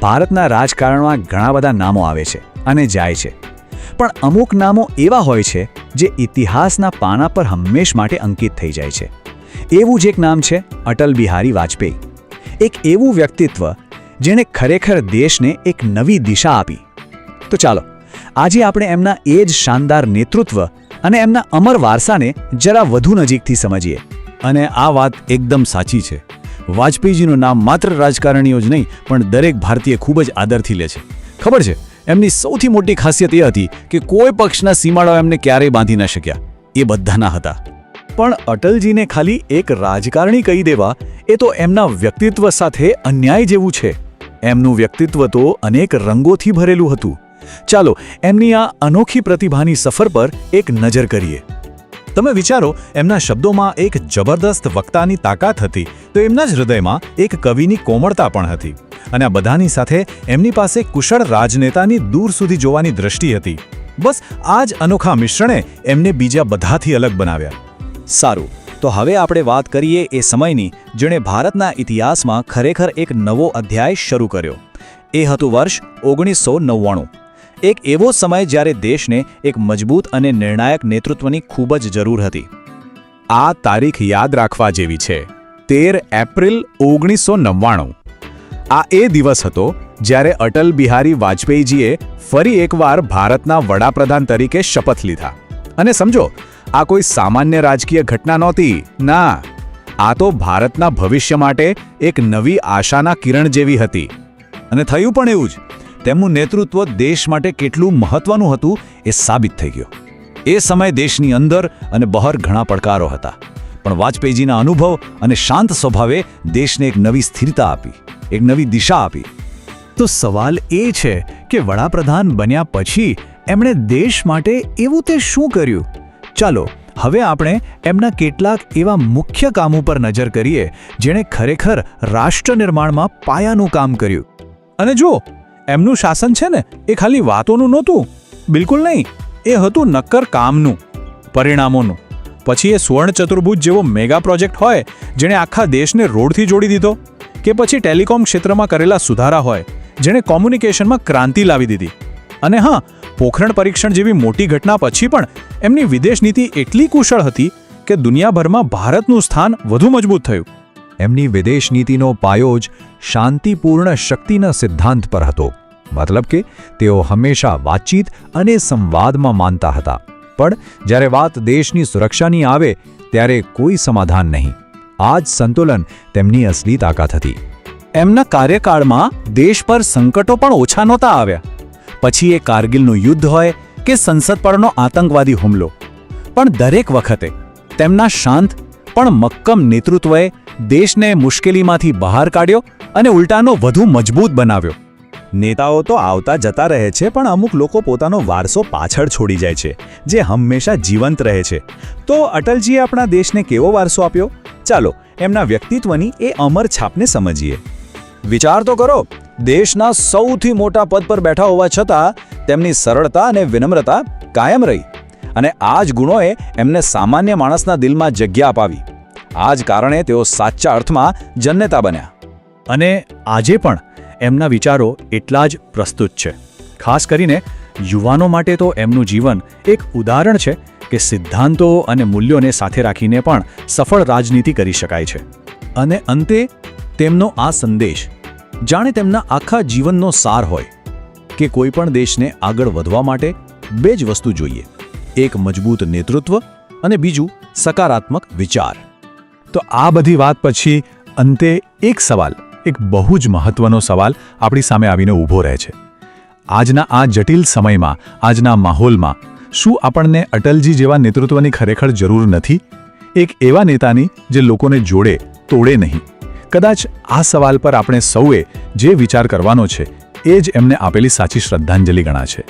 ભારતના રાજકારણમાં ઘણા બધા નામો આવે છે અને જાય છે, પણ અમુક નામો એવા હોય છે જે ઇતિહાસના પાના પર હંમેશ માટે અંકિત થઈ જાય છે. એવું જ એક નામ છે અટલ બિહારી વાજપેયી. એક એવું વ્યક્તિત્વ જેણે ખરેખર દેશને એક નવી દિશા આપી. તો ચાલો આજે આપણે એમના એ જ શાનદાર નેતૃત્વ અને એમના અમર વારસાને જરા વધુ નજીકથી સમજીએ. અને આ વાત એકદમ સાચી છે. વાજપેયીજીનું નામ માત્ર રાજકારણીઓ જ નહીં પણ દરેક ભારતીય ખૂબ જ આદરથી લે છે. ખબર છે, એમની સૌથી મોટી ખાસિયત એ હતી કે કોઈ પક્ષના સીમાડાઓ એમને ક્યારેય બાંધી ન શક્યા. એ બધાના હતા. પણ અટલજીને ખાલી એક રાજકારણી કહી દેવા એ તો એમના વ્યક્તિત્વ સાથે અન્યાય જેવું છે. એમનું વ્યક્તિત્વ તો અનેક રંગોથી ભરેલું હતું. ચાલો એમની આ અનોખી પ્રતિભાની સફર પર એક નજર કરીએ. તમે વિચારો, એમના શબ્દોમાં એક જબરદસ્ત વક્તાની તાકાત હતી તો એમના જ હૃદયમાં એક કવિની કોમળતા પણ હતી. અને આ બધાની સાથે એમની પાસે કુશળ રાજનેતાની દૂર સુધી જોવાની દ્રષ્ટિ હતી. બસ આ જ અનોખા મિશ્રણે એમને બીજા બધાથી અલગ બનાવ્યા. સારું, તો હવે આપણે વાત કરીએ એ સમયની જેણે ભારતના ઇતિહાસમાં ખરેખર એક નવો અધ્યાય શરૂ કર્યો. એ હતું વર્ષ 1999. એક એવો સમય જ્યારે દેશને એક મજબૂત અને નિર્ણાયક નેતૃત્વની ખૂબ જ જરૂર હતી. આ તારીખ યાદ રાખવા જેવી છે, 13 એપ્રિલ 1999. આ એ દિવસ હતો જ્યારે અટલ બિહારી વાજપેયીજીએ ફરી એકવાર ભારતના વડાપ્રધાન તરીકે શપથ લીધા. અને સમજો, આ કોઈ સામાન્ય રાજકીય ઘટના નહોતી. ના, આ તો ભારતના ભવિષ્ય માટે એક નવી આશાના કિરણ જેવી હતી. અને થયું પણ એવું જ. તેમનું નેતૃત્વ દેશ માટે કેટલું મહત્વનું હતું એ સાબિત થઈ ગયું. એ સમયે દેશની અંદર અને બહાર ઘણા પડકારો હતા, પણ વાજપેયીજીના અનુભવ અને શાંત સ્વભાવે દેશને એક નવી સ્થિરતા આપી, એક નવી દિશા આપી. તો સવાલ એ છે કે વડાપ્રધાન બન્યા પછી એમણે દેશ માટે એવું તે શું કર્યું? ચાલો હવે આપણે એમના કેટલાક એવા મુખ્ય કામો પર નજર કરીએ જેણે ખરેખર રાષ્ટ્ર નિર્માણમાં પાયાનું કામ કર્યું. અને જો એમનું શાસન છે ને, એ ખાલી વાતોનું નહોતું. બિલકુલ નહીં. એ હતું નક્કર કામનું, પરિણામોનું. પછી એ સુવર્ણ ચતુર્ભુજ જેવો મેગા પ્રોજેક્ટ હોય જેણે આખા દેશને રોડથી જોડી દીધો, કે પછી ટેલિકોમ ક્ષેત્રમાં કરેલા સુધારા હોય જેણે કોમ્યુનિકેશનમાં ક્રાંતિ લાવી દીધી. અને હા, પોખરણ પરીક્ષણ જેવી મોટી ઘટના પછી પણ એમની વિદેશ નીતિ એટલી કુશળ હતી કે દુનિયાભરમાં ભારતનું સ્થાન વધુ મજબૂત થયું. એમની વિદેશ નીતિનો પાયો જ શાંતિપૂર્ણ શક્તિના સિદ્ધાંત પર હતો. મતલબ કે તેઓ હંમેશા વાતચીત અને સંવાદમાં માનતા હતા. પણ જ્યારે વાત દેશની સુરક્ષાની આવે ત્યારે કોઈ સમાધાન નહીં. આ જ સંતુલન તેમની અસલી તાકાત હતી. એમના કાર્યકાળમાં દેશ પર સંકટો પણ ઓછા નહોતા આવ્યા. પછી એ કારગિલનું યુદ્ધ હોય કે સંસદ પરનો આતંકવાદી હુમલો, પણ દરેક વખતે તેમના શાંત પણ મક્કમ નેતૃત્વએ દેશને મુશ્કેલીમાંથી બહાર કાઢ્યો અને ઉલટાનો વધુ મજબૂત બનાવ્યો. નેતાઓ તો આવતા જતા રહે છે, પણ અમુક લોકો પોતાનો વારસો પાછળ છોડી જાય છે, જે હંમેશા જીવંત રહે છે. તો અટલજીએ આપણા દેશને કેવો વારસો આપ્યો? ચાલો એમના વ્યક્તિત્વની એ અમર છાપને સમજીએ. વિચાર તો કરો, દેશના સૌથી મોટા પદ પર બેઠા હોવા છતાં તેમની સરળતા અને વિનમ્રતા કાયમ રહી. અને આ જ ગુણોએ એમને સામાન્ય માણસના દિલમાં જગ્યા અપાવી. આ જ કારણે તેઓ સાચા અર્થમાં જનનેતા બન્યા. અને આજે પણ એમના વિચારો એટલા જ પ્રસ્તુત છે. ખાસ કરીને યુવાનો માટે તો એમનું જીવન એક ઉદાહરણ છે કે સિદ્ધાંતો અને મૂલ્યોને સાથે રાખીને પણ સફળ રાજનીતિ કરી શકાય છે. અને અંતે તેમનો આ સંદેશ જાણે તેમના આખા જીવનનો સાર હોય કે કોઈ પણ દેશને આગળ વધવા માટે બે જ વસ્તુ જોઈએ: એક મજબૂત નેતૃત્વ અને બીજું સકારાત્મક વિચાર. તો આ બધી વાત પછી અંતે એક સવાલ, એક બહુ જ મહત્વનો સવાલ આપણી સામે આવીને ઊભો રહે છે. આજના આ જટિલ સમયમાં, આજના માહોલમાં શું આપણને અટલજી જેવા નેતૃત્વની ખરેખર જરૂર નથી? એક એવા નેતાની જે લોકોને જોડે, તોડે નહીં. કદાચ આ સવાલ પર આપણે સૌએ જે વિચાર કરવાનો છે એ જ એમને આપેલી સાચી શ્રદ્ધાંજલિ ગણાશે.